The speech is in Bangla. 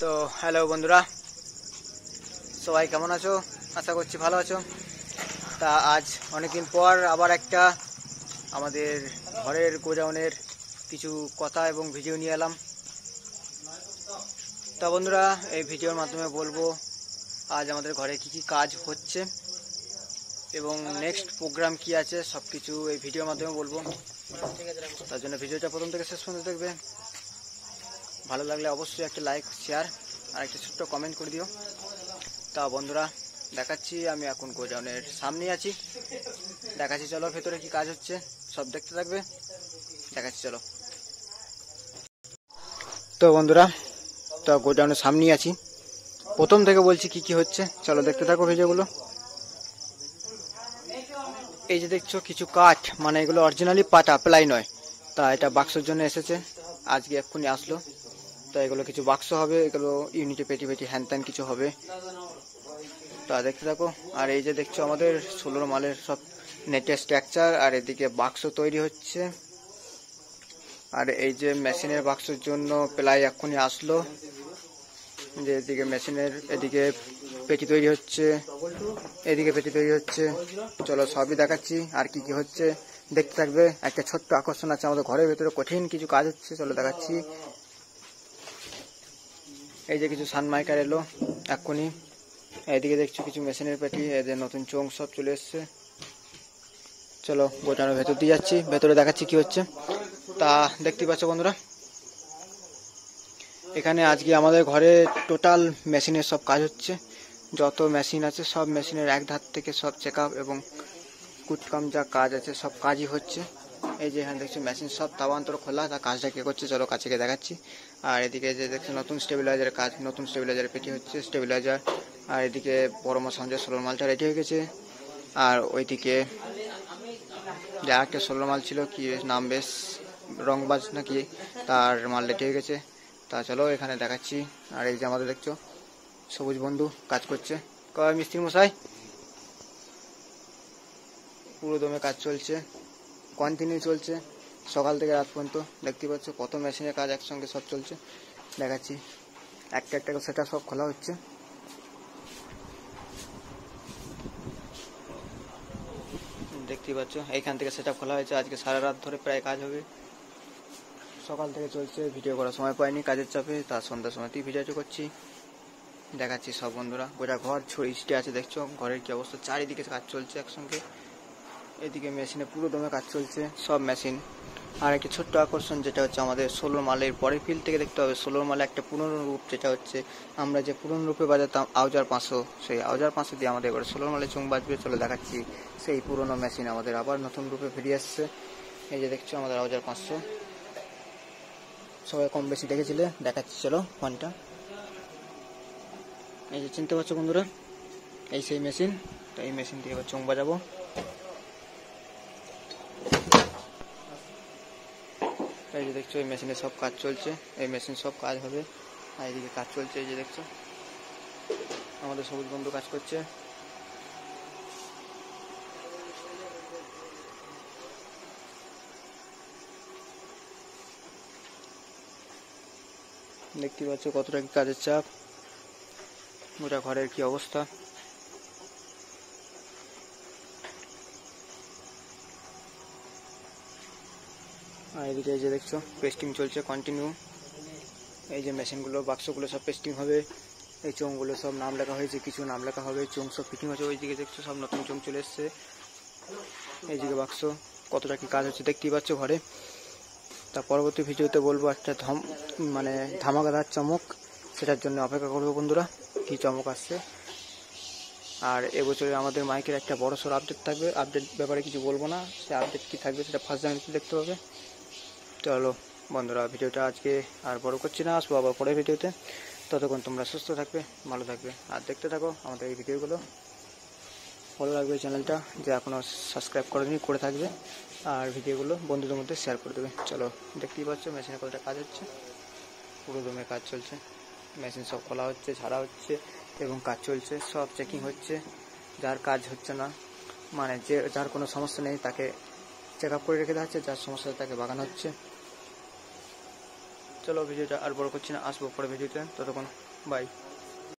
তো হ্যালো বন্ধুরা, সবাই কেমন আছো? আশা করছি ভালো আছো। তা আজ অনেকদিন পর আবার একটা আমাদের ঘরের গোডাউনের কিছু কথা এবং ভিডিও নিয়ে এলাম। তা বন্ধুরা, এই ভিডিওর মাধ্যমে বলবো আজ আমাদের ঘরে কি কি কাজ হচ্ছে এবং নেক্সট প্রোগ্রাম কি আছে, সব কিছু এই ভিডিওর মাধ্যমে বলবো। তার জন্য ভিডিওটা প্রথম থেকে শেষ পর্যন্ত দেখবে। ভালো লাগলে অবশ্যই একটা লাইক, শেয়ার আর একটা ছোট্ট কমেন্ট করে দিও। তা বন্ধুরা, দেখাচ্ছি আমি এখন গোডাউনের সামনে আছি, দেখাচ্ছি চলো ভেতরে কি কাজ হচ্ছে, সব দেখতে থাকবে। দেখাচ্ছি চলো। তো বন্ধুরা, তো গোডাউনের সামনেই আছি, প্রথম থেকে বলছি কি কি হচ্ছে, চলো দেখতে থাকো ভিডিওগুলো। এই যে দেখছো কিছু কাঠ, মানে এগুলো অরিজিনালি পাটা, প্লাই নয়। তা এটা বাক্সের জন্য এসেছে, আজকে এক্ষুনি আসলো। তো এগুলো কিছু বাক্স হবে, এগুলো ইউনিটে পেটি পেটি হ্যান ত্যান কিছু হবে। তা দেখতে থাকো। আর এই যে দেখছো আমাদের 16 মালের সব নেটের স্ট্রাকচার, আর এদিকে বাক্স তৈরি হচ্ছে। আর এই যে মেশিনের বাক্সের জন্য প্লাই এক্ষুনি আসলো, যে এদিকে মেশিনের এদিকে পেটি তৈরি হচ্ছে, এদিকে পেটি তৈরি হচ্ছে। চলো সবই দেখাচ্ছি আর কি কি হচ্ছে দেখতে থাকবে। একটা ছোট্ট আকর্ষণ আছে, আমাদের ঘরের ভেতরে কঠিন কিছু কাজ হচ্ছে, চলো দেখাচ্ছি। এই যে কিছু সানমাইকার এলো এক্ষুনি। এদিকে দেখছো কিছু মেশিনের পেটি, এদের নতুন চোং সব চলে এসছে। চলো গোটানোর ভেতর দিয়ে যাচ্ছি, ভেতরে দেখাচ্ছি কি হচ্ছে। তা দেখতে পাচ্ছ বন্ধুরা, এখানে আজকে আমাদের ঘরে টোটাল মেশিনের সব কাজ হচ্ছে। যত মেশিন আছে সব মেশিনের এক ধার থেকে সব চেক আপ এবং কুটকাম যা কাজ আছে সব কাজই হচ্ছে। এই যে এখানে দেখছি মেশিন সব তাবান্তর খোলা, তা কাজটা কে করছে চলো কাছে গিয়ে দেখাচ্ছি। আর এদিকে যে দেখছি নতুন স্টেবিলাইজারের কাজ, নতুন স্টেবিলাইজারের পেটি হচ্ছে, স্টেবিলাইজার। আর এদিকে বড় মাছ সঞ্জয় 16 মালটা রেডি হয়ে গেছে। আর ওইদিকে যা একটা 16 মাল ছিল, কি নাম বেশ রংবাজ নাকি, তার মাল রেডি হয়ে গেছে। তা চলো এখানে দেখাচ্ছি। আর এই যে আমাদের দেখছো সবুজ বন্ধু কাজ করছে, কয় মিস্ত্রি মশাই, পুরো দমে কাজ চলছে, কন্টিনিউ চলছে সকাল থেকে রাত পর্যন্ত। দেখতে পাচ্ছ কত মেশিনের কাজ একসঙ্গে সব চলছে, দেখাচ্ছি। একটা একটা সেটা সব খোলা হচ্ছে। দেখতে পাচ্ছ এইখান থেকে সেটা খোলা হয়েছে, আজকে সারা রাত ধরে প্রায় কাজ হবে, সকাল থেকে চলছে। ভিডিও করার সময় পাইনি কাজের চাপে, তার সন্ধ্যার সময় ভিডিওটা করছি, দেখাচ্ছি সব বন্ধুরা। গোটা ঘর ছড়িয়ে আছে, দেখছো ঘরের কি অবস্থা, চারিদিকে কাজ চলছে একসঙ্গে। এদিকে মেশিনে পুরো দমে কাজ চলছে সব মেশিন। আর একটা ছোট্ট আকর্ষণ যেটা হচ্ছে আমাদের 16 মালের পরের ফিল্ড থেকে দেখতে হবে। 16 মালে একটা পুরনো রূপ, যেটা হচ্ছে আমরা যে পুরনো রূপে বাজাতাম আউজার 500, সেই আউজার 500 দিয়ে আমাদের এবার 16 মালে চোং বাজবে। চলে দেখাচ্ছি সেই পুরনো মেশিন আমাদের আবার নতুন রূপে ফিরে আসছে। এই যে দেখছো আমাদের আউজার 500, সবাই কম বেশি দেখেছিলে, দেখাচ্ছি চলো ফোনটা। এই যে চিনতে পারছো বন্ধুরা, এই সেই মেশিন। তো এই মেশিন দিয়ে এবার চোং বাজাবো। এই যে দেখছো এই মেশিনে সব কাজ চলছে, এই মেশিন সব কাজ হবে। আর এইদিকে কাজ চলছে, এই যে দেখছো আমাদের সবুজ বন্ধু কাজ করছে। দেখতে পাচ্ছ কতটা কি কাজের চাপ, গোটা ঘরের কি অবস্থা। আর এদিকে এই যে দেখছো পেস্টিং চলছে কন্টিনিউ। এই যে মেশিনগুলো বাক্সগুলো সব পেস্টিং হবে, এই চোঙগুলো সব নাম লেখা হয়েছে, কিছু নাম লেখা হবে, চোং সব ফিটিং হচ্ছে। ওইদিকে দেখছো সব নতুন চোং চলে এসছে। এইদিকে বাক্স, কতটা কি কাজ হচ্ছে দেখতেই পাচ্ছ ঘরে। তা পরবর্তী ভিডিওতে বলবো একটা মানে ধামাকাদার চমক, সেটার জন্য অপেক্ষা করবো বন্ধুরা, কি চমক আসছে। আর এবছরে আমাদের মাইকের একটা বড় সড় আপডেট থাকবে, আপডেট ব্যাপারে কিছু বলবো না, সে আপডেট কি থাকবে সেটা ফার্স্ট জানুয়ারিতে দেখতে পাবে। চলো বন্ধুরা, ভিডিওটা আজকে আর বড় করছি না, আসবো আবার পরের ভিডিওতে। ততক্ষণ তোমরা সুস্থ থাকবে, ভালো থাকবে, আর দেখতে থাকো আমাদের এই ভিডিওগুলো। ভালো লাগবে চ্যানেলটা, যে এখনও সাবস্ক্রাইব করেনি করে থাকবে, আর ভিডিওগুলো বন্ধুদের মধ্যে শেয়ার করে দেবে। চলো দেখতেই পাচ্ছ মেশিনে কতটা কাজ হচ্ছে, পুরো দমে কাজ চলছে। মেশিন সব খোলা হচ্ছে, ঝাড়া হচ্ছে এবং কাজ চলছে, সব চেকিং হচ্ছে। যার কাজ হচ্ছে না, মানে যে যার কোনো সমস্যা নেই তাকে চেক আপ করে রেখে দেওয়া হচ্ছে, যার সমস্যা তাকে বাগানো হচ্ছে। চলো ভিডিওটা আর বড় করছি না, আসবো পরে ভিডিওতে, ততক্ষণ বাই।